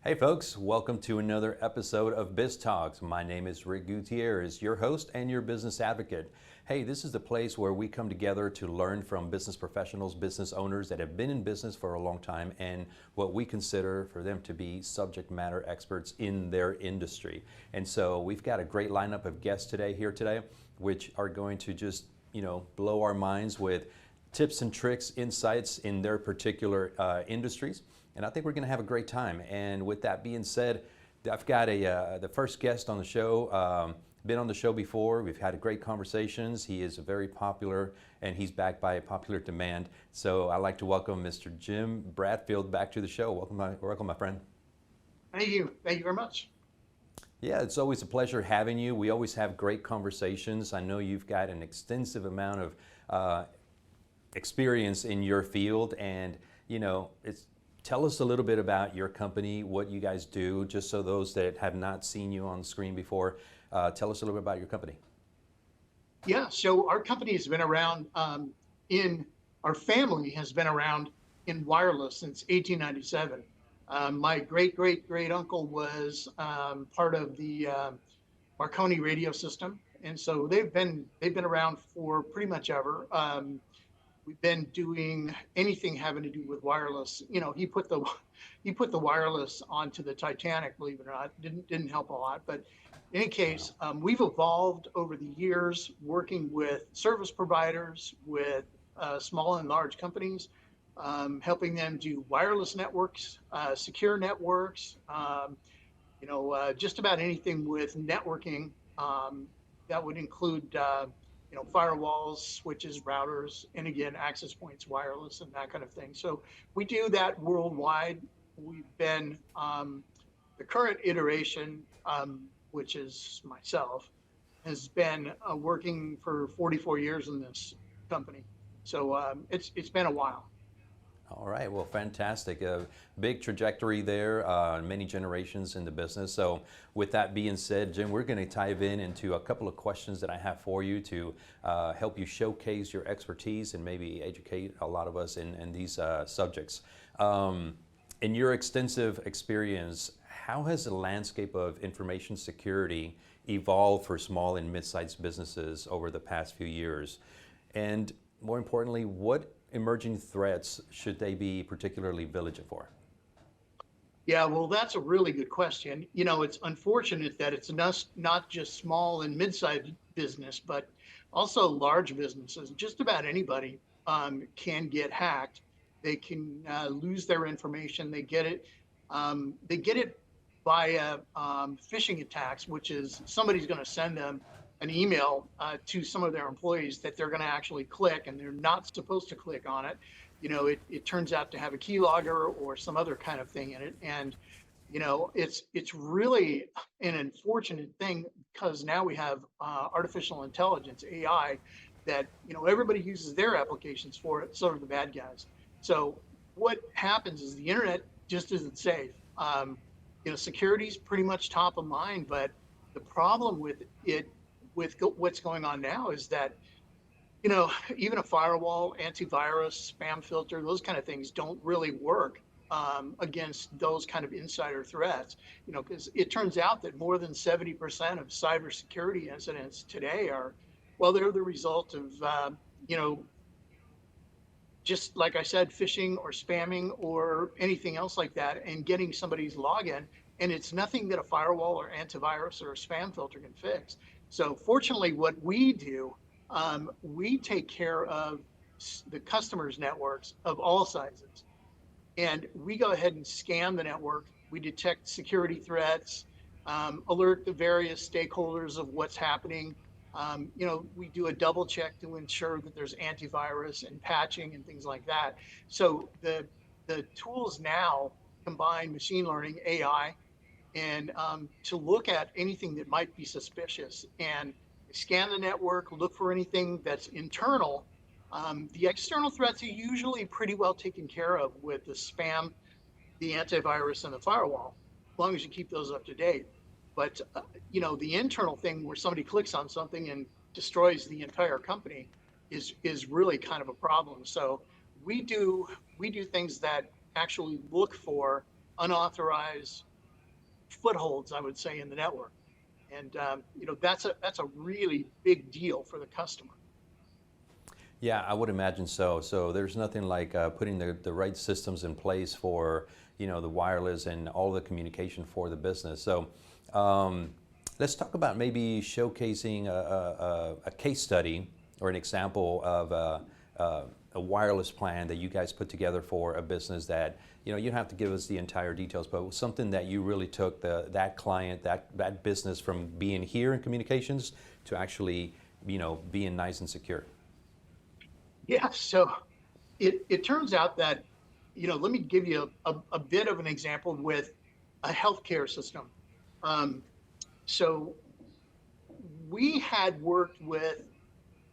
Hey folks, welcome to another episode of Biz Talks. My name is Rick Gutierrez, your host and your business advocate. Hey, this is the place where we come together to learn from business professionals, business owners that have been in business for a long time and what we consider for them to be subject matter experts in their industry. And so we've got a great lineup of guests here today, which are going to just, blow our minds with tips and tricks, insights in their particular industries. And I think we're going to have a great time. And with that being said, I've got the first guest on the show. Been on the show before. We've had great conversations. He is very popular, and he's backed by a popular demand. So I'd like to welcome Mr. Jim Bradfield back to the show. Welcome, my friend. Thank you. Thank you very much. Yeah, it's always a pleasure having you. We always have great conversations. I know you've got an extensive amount of experience in your field, and tell us a little bit about your company, what you guys do, just so those that have not seen you on screen before, tell us a little bit about your company. Yeah, so our company has been around our family has been around in wireless since 1897. My great uncle was part of the Marconi radio system, and so they've been around for pretty much ever. We've been doing anything having to do with wireless. He put the wireless onto the Titanic, believe it or not. Didn't help a lot, but in any case, we've evolved over the years working with service providers, with small and large companies, helping them do wireless networks, secure networks, just about anything with networking. That would include firewalls, switches, routers, and again, access points, wireless, and that kind of thing. So we do that worldwide. We've been the current iteration, which is myself, has been working for 44 years in this company. So it's been a while. All right, well, fantastic. A big trajectory there, many generations in the business. So with that being said, Jim, we're going to dive into a couple of questions that I have for you to help you showcase your expertise and maybe educate a lot of us in these subjects. In your extensive experience, how has the landscape of information security evolved for small and mid-sized businesses over the past few years? And more importantly, what emerging threats should they be particularly vigilant for? Yeah, well, that's a really good question. It's unfortunate that it's not just small and mid-sized business, but also large businesses. Just about anybody can get hacked. They can lose their information. They get it. They get it via phishing attacks, which is somebody's going to send them an email to some of their employees that they're going to actually click, and they're not supposed to click on it. It turns out to have a keylogger or some other kind of thing in it, and it's really an unfortunate thing because now we have artificial intelligence, AI, that everybody uses their applications for it. So are the bad guys. So what happens is the internet just isn't safe. Security is pretty much top of mind, but the problem with it, with what's going on now, is that even a firewall, antivirus, spam filter, those kind of things don't really work against those kind of insider threats. Because it turns out that more than 70% of cybersecurity incidents today they're the result of just like I said, phishing or spamming or anything else like that, and getting somebody's login. And it's nothing that a firewall or antivirus or a spam filter can fix. So fortunately, what we do, we take care of the customers' networks of all sizes. And we go ahead and scan the network. We detect security threats, alert the various stakeholders of what's happening. We do a double check to ensure that there's antivirus and patching and things like that. So the tools now combine machine learning, AI, and to look at anything that might be suspicious and scan the network, look for anything that's internal. The external threats are usually pretty well taken care of with the spam, the antivirus, and the firewall, as long as you keep those up to date. But the internal thing where somebody clicks on something and destroys the entire company is really kind of a problem. So we do things that actually look for unauthorized footholds, I would say, in the network. And that's a really big deal for the customer. Yeah, I would imagine so. So there's nothing like putting the right systems in place for the wireless and all the communication for the business. So let's talk about maybe showcasing a case study or an example of a wireless plan that you guys put together for a business that you don't have to give us the entire details, but something that you really took that client, that business from being here in communications to actually being nice and secure. Yeah, so it turns out that, let me give you a bit of an example with a healthcare system. Um, so we had worked with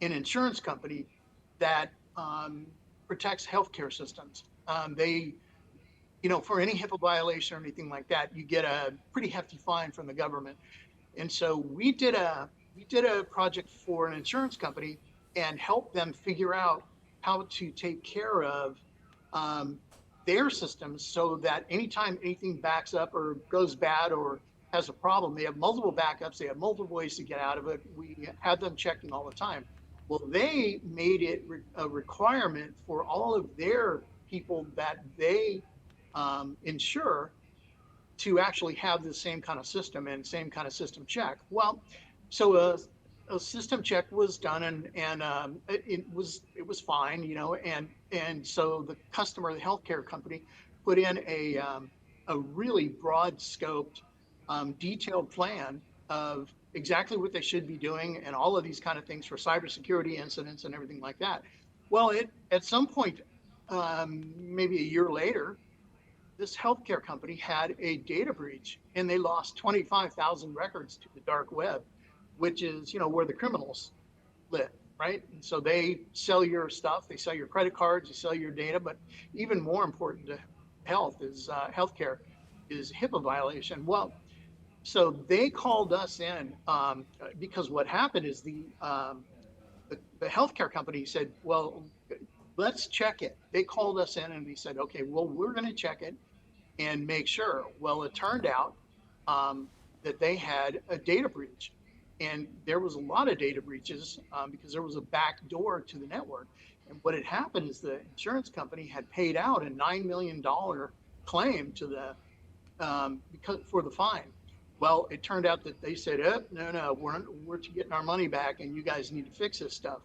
an insurance company that protects healthcare systems. They, for any HIPAA violation or anything like that, you get a pretty hefty fine from the government. And so we did a project for an insurance company and helped them figure out how to take care of um, their systems so that anytime anything backs up or goes bad or has a problem, they have multiple backups, they have multiple ways to get out of it. We had them checking all the time. Well, they made it a requirement for all of their people that they insure to actually have the same kind of system and same kind of system check. Well, so a system check was done and it was fine, and so the customer, the healthcare company, put in a really broad scoped, detailed plan of exactly what they should be doing and all of these kind of things for cybersecurity incidents and everything like that. Well, at some point, maybe a year later, this healthcare company had a data breach and they lost 25,000 records to the dark web, which is, where the criminals live, right? And so they sell your stuff, they sell your credit cards, they sell your data, but even more important to healthcare is HIPAA violation. Well, so they called us in because what happened is the healthcare company said, well, let's check it. They called us in and they said, okay, well, we're going to check it and make sure. Well, it turned out that they had a data breach, and there was a lot of data breaches because there was a back door to the network. And what had happened is the insurance company had paid out a $9 million claim to because for the fine. Well, it turned out that they said, oh, no, we're getting our money back, and you guys need to fix this stuff.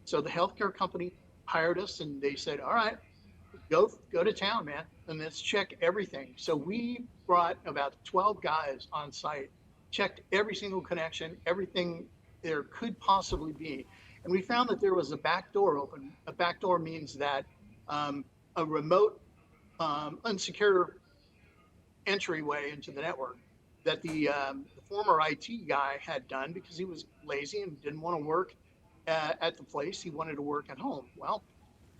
So the healthcare company hired us, and they said, all right, go to town, man, and let's check everything. So we brought about 12 guys on site, checked every single connection, everything there could possibly be, and we found that there was a back door open. A back door means that a remote, unsecure entryway into the network that the former IT guy had done because he was lazy and didn't want to work at the place. He wanted to work at home. Well,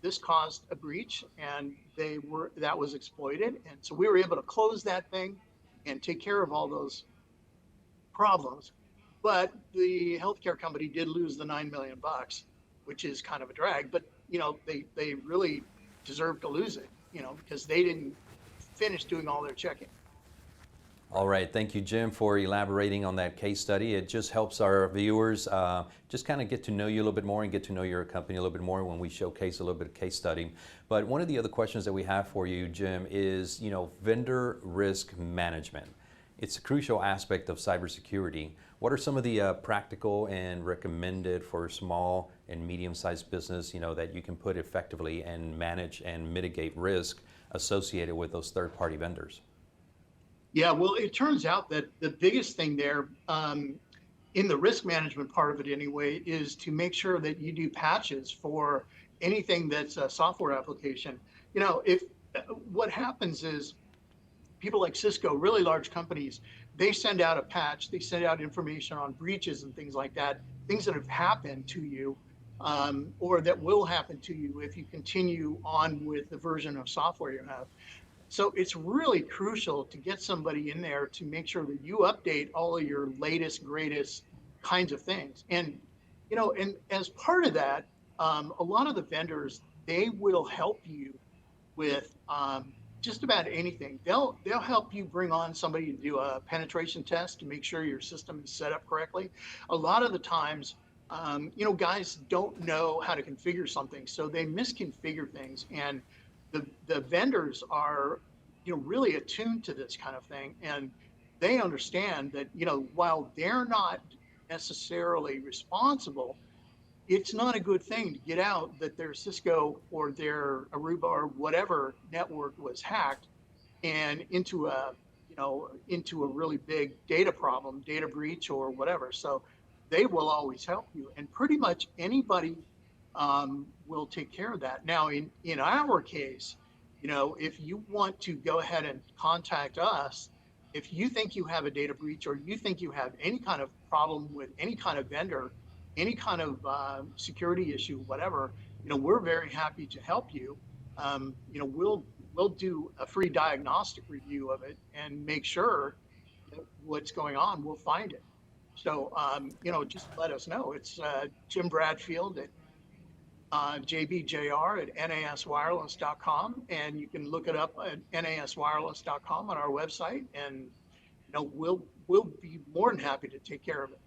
this caused a breach, and that was exploited. And so we were able to close that thing and take care of all those problems. But the healthcare company did lose the $9 million, which is kind of a drag. But they really deserved to lose it, because they didn't finish doing all their checking. All right, thank you, Jim, for elaborating on that case study. It just helps our viewers just kind of get to know you a little bit more and get to know your company a little bit more when we showcase a little bit of case study. But one of the other questions that we have for you, Jim, is vendor risk management. It's a crucial aspect of cybersecurity. What are some of the practical and recommended for small and medium-sized business, that you can put effectively and manage and mitigate risk associated with those third-party vendors? Yeah, well, it turns out that the biggest thing there, in the risk management part of it anyway, is to make sure that you do patches for anything that's a software application. If what happens is people like Cisco, really large companies, they send out a patch, they send out information on breaches and things like that, things that have happened to you, or that will happen to you if you continue on with the version of software you have. So it's really crucial to get somebody in there to make sure that you update all of your latest, greatest kinds of things. And, and as part of that, a lot of the vendors, they will help you with just about anything. They'll help you bring on somebody to do a penetration test to make sure your system is set up correctly. A lot of the times, guys don't know how to configure something, so they misconfigure things, and the vendors are, really attuned to this kind of thing, and they understand that, while they're not necessarily responsible, it's not a good thing to get out that their Cisco or their Aruba or whatever network was hacked and into a really big data problem, data breach or whatever. So they will always help you, and pretty much anybody will take care of that. Now, in our case, if you want to go ahead and contact us, if you think you have a data breach or you think you have any kind of problem with any kind of vendor, any kind of security issue, whatever, we're very happy to help you. We'll do a free diagnostic review of it and make sure that what's going on, we'll find it. So, just let us know. It's Jim Bradfield at JBJR at naswireless.com, and you can look it up at naswireless.com on our website, and we'll be more than happy to take care of it.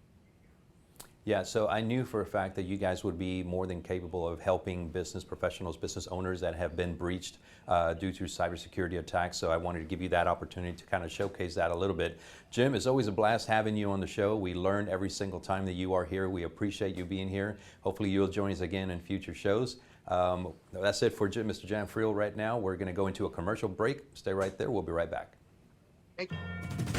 Yeah, so I knew for a fact that you guys would be more than capable of helping business professionals, business owners that have been breached due to cybersecurity attacks. So I wanted to give you that opportunity to kind of showcase that a little bit. Jim, it's always a blast having you on the show. We learn every single time that you are here. We appreciate you being here. Hopefully you'll join us again in future shows. That's it for Mr. Jan Friel right now. We're going to go into a commercial break. Stay right there. We'll be right back. Thank you.